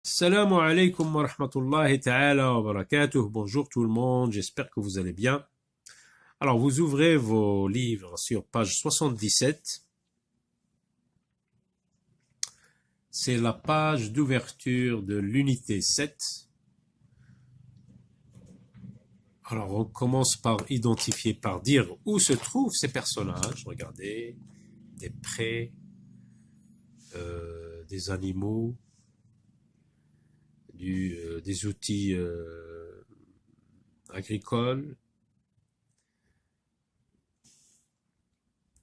Salam alaikum wa rahmatullahi ta'ala wa barakatuh. Bonjour tout le monde, j'espère que vous allez bien. Alors vous ouvrez vos livres sur page 77. C'est la page d'ouverture de l'unité 7. Alors on commence par identifier, par dire où se trouvent ces personnages. Regardez, des prés, des animaux, des outils agricoles,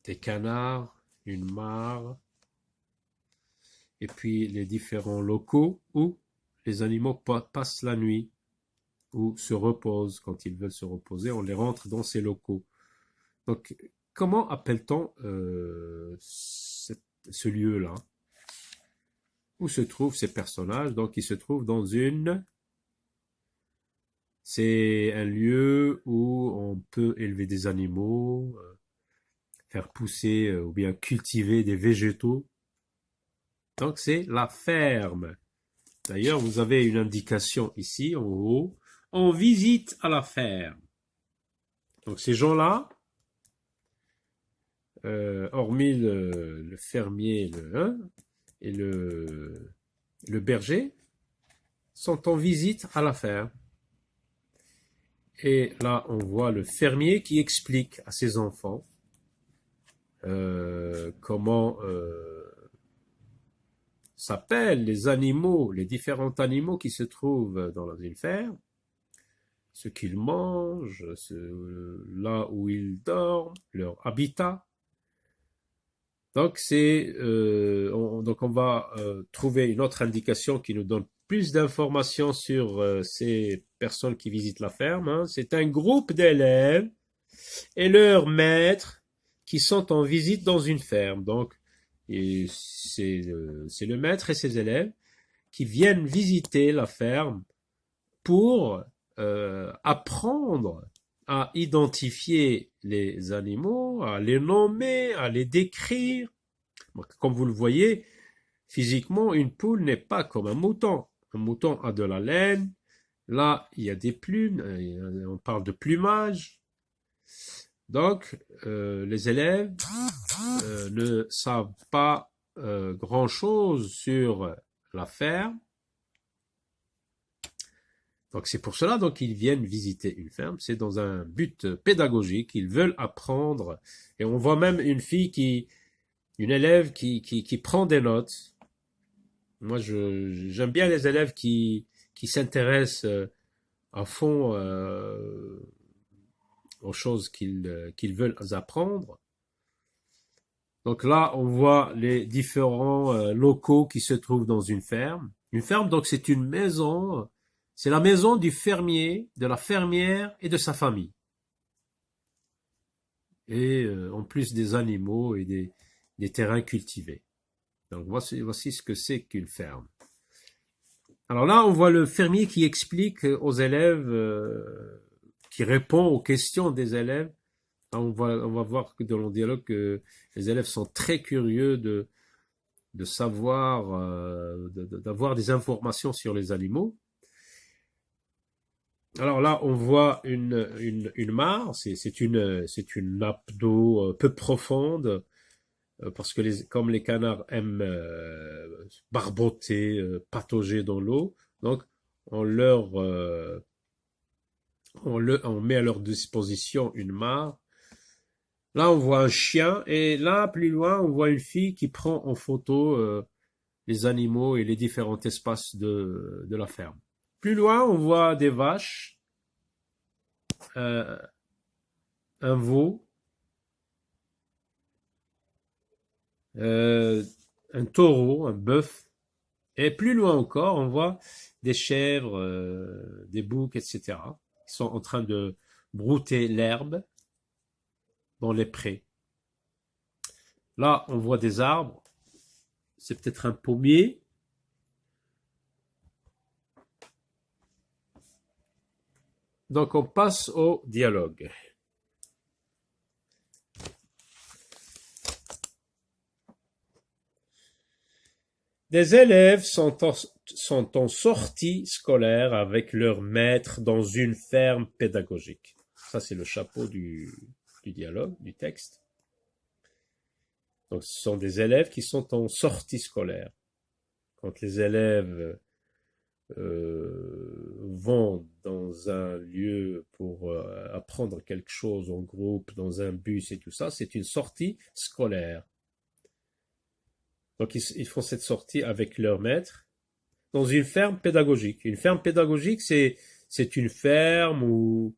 des canards, une mare, et puis les différents locaux où les animaux passent la nuit ou se reposent. Quand ils veulent se reposer, on les rentre dans ces locaux. Donc, comment appelle-t-on ce lieu-là? Où se trouvent ces personnages? Donc, ils se trouvent dans c'est un lieu où on peut élever des animaux, faire pousser ou bien cultiver des végétaux. Donc, c'est la ferme. D'ailleurs, vous avez une indication ici, en haut. On visite à la ferme. Donc, ces gens-là, hormis le fermier et le berger, sont en visite à la ferme. Et là, on voit le fermier qui explique à ses enfants comment s'appellent les animaux, les différents animaux qui se trouvent dans une ferme, ce qu'ils mangent, là où ils dorment, leur habitat. Donc donc on va trouver une autre indication qui nous donne plus d'informations sur ces personnes qui visitent la ferme, hein. C'est un groupe d'élèves et leurs maîtres qui sont en visite dans une ferme. Donc c'est le maître et ses élèves qui viennent visiter la ferme pour apprendre à identifier les animaux, à les nommer, à les décrire. Comme vous le voyez, physiquement, une poule n'est pas comme un mouton. Un mouton a de la laine. Là, il y a des plumes. On parle de plumage. Donc, les élèves ne savent pas grand-chose sur la ferme. Donc c'est pour cela donc ils viennent visiter une ferme, c'est dans un but pédagogique, ils veulent apprendre. Et on voit même une élève qui prend des notes. Moi j'aime bien les élèves qui s'intéressent à fond aux choses qu'ils veulent apprendre. Donc là on voit les différents locaux qui se trouvent dans une ferme. Une ferme donc c'est une maison. C'est la maison du fermier, de la fermière et de sa famille. Et en plus des animaux et des terrains cultivés. Donc voici ce que c'est qu'une ferme. Alors là, on voit le fermier qui explique aux élèves, qui répond aux questions des élèves. Là, on va voir que dans le dialogue que les élèves sont très curieux de savoir, d'avoir des informations sur les animaux. Alors là, on voit une mare, c'est une nappe d'eau peu profonde, parce que comme les canards aiment barboter, patauger dans l'eau, donc on leur, on met à leur disposition une mare. Là, on voit un chien, et là, plus loin, on voit une fille qui prend en photo les animaux et les différents espaces de la ferme. Plus loin, on voit des vaches, euh, un veau, euh, un taureau, un bœuf, et plus loin encore, on voit des chèvres, des boucs, etc., qui sont en train de brouter l'herbe dans les prés. Là, on voit des arbres, c'est peut-être un pommier. Donc, on passe au dialogue. Des élèves sont sont en sortie scolaire avec leur maître dans une ferme pédagogique. Ça, c'est le chapeau du dialogue, du texte. Donc, ce sont des élèves qui sont en sortie scolaire. Quand les élèves vont dans un lieu pour apprendre quelque chose en groupe, dans un bus et tout ça, c'est une sortie scolaire. Donc, ils font cette sortie avec leur maître dans une ferme pédagogique. Une ferme pédagogique, c'est une ferme où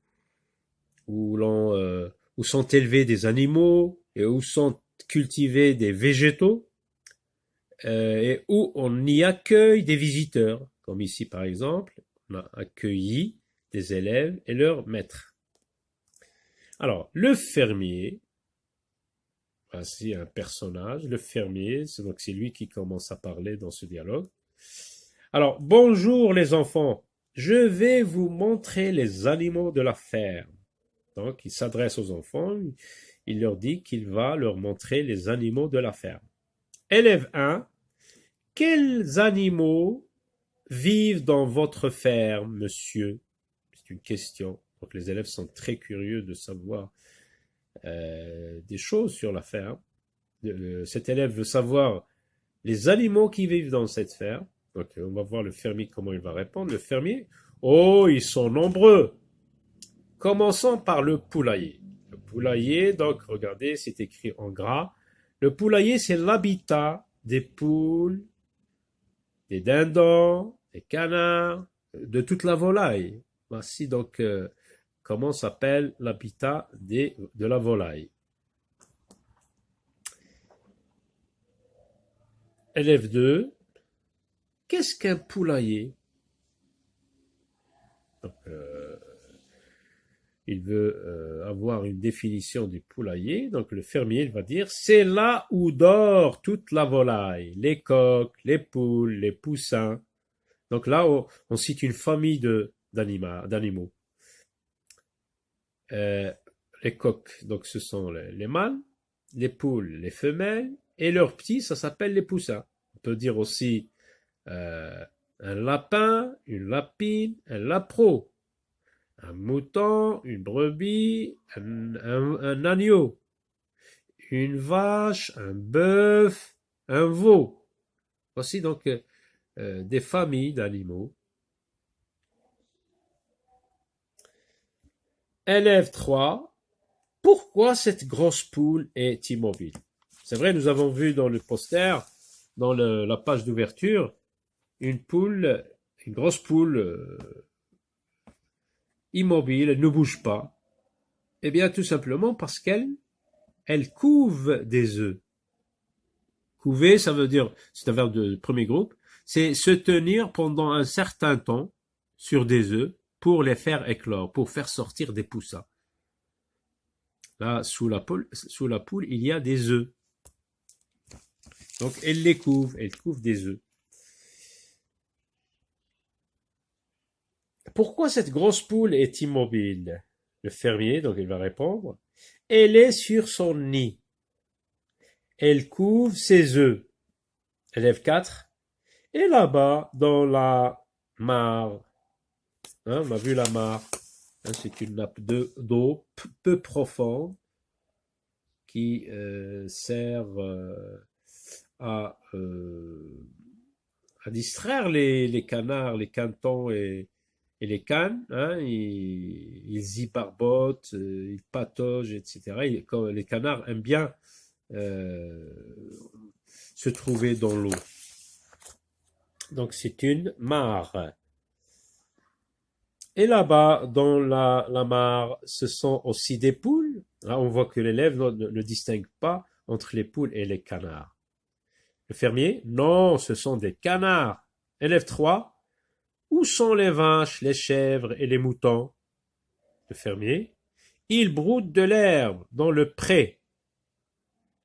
sont élevés des animaux et où sont cultivés des végétaux et où on y accueille des visiteurs. Comme ici, par exemple, on a accueilli des élèves et leurs maîtres. Alors, le fermier, voici un personnage, le fermier, c'est lui qui commence à parler dans ce dialogue. Alors, bonjour les enfants, je vais vous montrer les animaux de la ferme. Donc, il s'adresse aux enfants, il leur dit qu'il va leur montrer les animaux de la ferme. Élève 1, quels animaux vivent dans votre ferme, monsieur? C'est une question. Donc, les élèves sont très curieux de savoir des choses sur la ferme. Cet élève veut savoir les animaux qui vivent dans cette ferme. Donc, on va voir le fermier comment il va répondre. Le fermier, oh, ils sont nombreux. Commençons par le poulailler. Le poulailler, donc, regardez, c'est écrit en gras. Le poulailler, c'est l'habitat des poules, des dindons, des canards, de toute la volaille. Voici donc comment s'appelle l'habitat de la volaille. Élève 2, qu'est-ce qu'un poulailler? Donc, il veut avoir une définition du poulailler. Donc le fermier il va dire c'est là où dort toute la volaille, les coqs, les poules, les poussins. Donc là on cite une famille d'animaux. Les coqs, donc ce sont les mâles, les poules, les femelles, et leurs petits, ça s'appelle les poussins. On peut dire aussi un lapin, une lapine, un lapreau, un mouton, une brebis, un agneau, une vache, un bœuf, un veau. Voici donc des familles d'animaux. Élève 3, pourquoi cette grosse poule est immobile? C'est vrai, nous avons vu dans le poster, dans la page d'ouverture, une grosse poule immobile, elle ne bouge pas. Eh bien, tout simplement parce qu'elle couve des œufs. Couver, ça veut dire, c'est un verbe de premier groupe, c'est se tenir pendant un certain temps sur des œufs pour les faire éclore, pour faire sortir des poussins. Là, sous la poule, il y a des œufs. Donc, elle couve des œufs. Pourquoi cette grosse poule est immobile? Le fermier, donc il va répondre, elle est sur son nid. Elle couve ses œufs. Élève 4. Et là-bas, dans la mare, on a vu la mare, c'est une nappe d'eau peu profonde qui sert à distraire les canards, les cantons et les cannes. Ils y barbotent, ils pataugent, etc. Les canards aiment bien se trouver dans l'eau. Donc c'est une mare. Et là-bas, dans la mare, ce sont aussi des poules. Là, on voit que l'élève ne distingue pas entre les poules et les canards. Le fermier, non, ce sont des canards. Élève 3, où sont les vaches, les chèvres et les moutons? Le fermier, ils broutent de l'herbe dans le pré.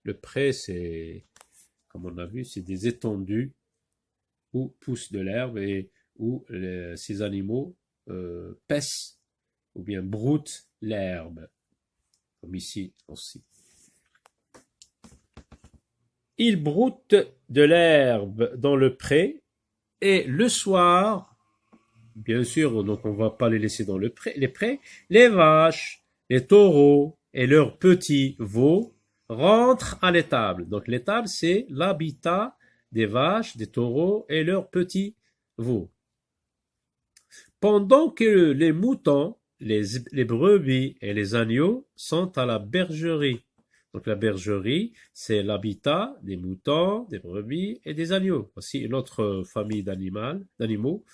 Le pré, c'est, comme on a vu, c'est des étendues où pousse de l'herbe et où ces animaux paissent ou bien broutent l'herbe, comme ici aussi. Ils broutent de l'herbe dans le pré Et le soir, bien sûr, donc on va pas les laisser dans les prés, les vaches, les taureaux et leurs petits veaux rentrent à l'étable. Donc l'étable, c'est l'habitat des vaches, des taureaux et leurs petits veaux. Pendant que les moutons, les brebis et les agneaux sont à la bergerie. Donc la bergerie, c'est l'habitat des moutons, des brebis et des agneaux. Voici une autre famille d'animaux.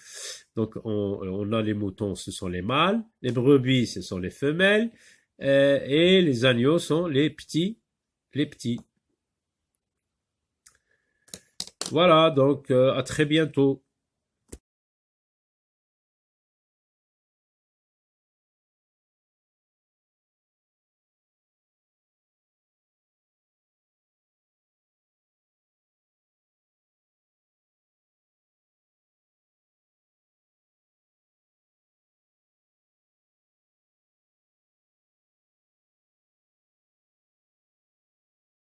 Donc on a les moutons, ce sont les mâles, les brebis, ce sont les femelles, et les agneaux sont les petits. Les petits. Voilà, donc à très bientôt.